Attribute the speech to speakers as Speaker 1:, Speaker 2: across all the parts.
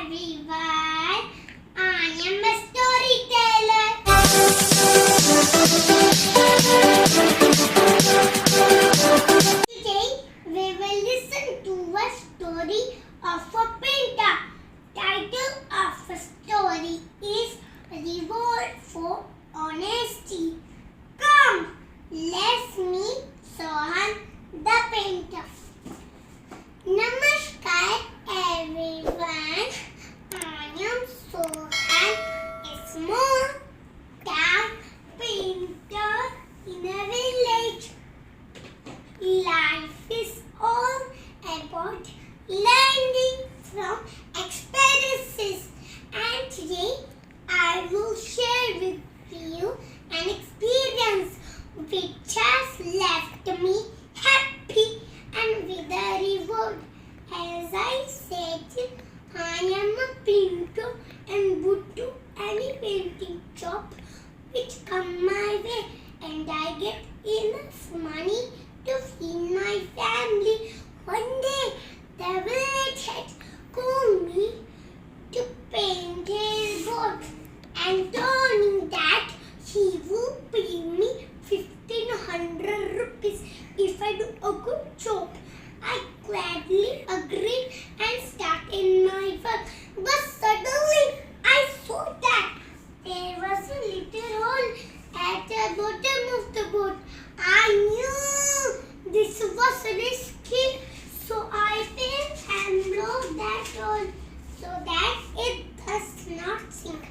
Speaker 1: everyone. I am a storyteller. Today we will listen to a story of a painter. Title of the story is Reward for Honesty. Come, let's meet Sohan the painter. Namaskar everyone. I am Sohan, a small town painter in a village. Life is all about learning from experiences, and today I will share with you an experience which has left me happy and with a reward. As I said, I am a painter and would do any painting job which come my way, and I get enough money to feed my family. One day, the village head called me to paint his boat and told me that he will pay me 1,500 rupees if I do a good job. I gladly agreed and started my work. But suddenly I saw that there was a little hole at the bottom of the boat. I knew this was risky, so I fell and broke that hole so that it does not sink.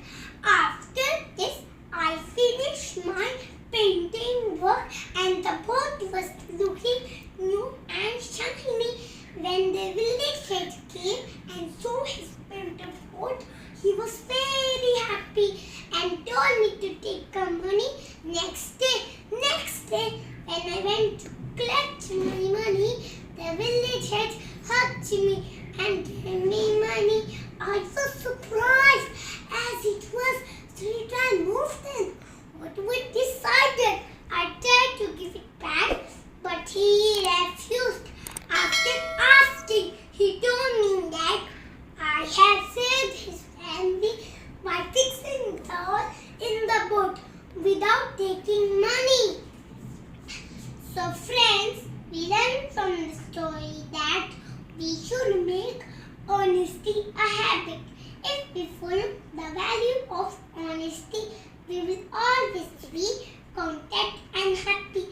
Speaker 1: After this, I finished my painting work and the boat was looking new and shiny. When the village head came and saw his painted boat, he was very happy and told me to take the money next day. When I went to collect my money, the village head hugged me and gave me money. I was surprised as it was 3 times more than what we decided. I tried to give it back, but he refused. After asking, he told me that I had saved his family by fixing the hole in the boat without taking money. So friends, we learn from the story that we should make honesty a habit. If we follow the value of honesty, we will always be content and happy.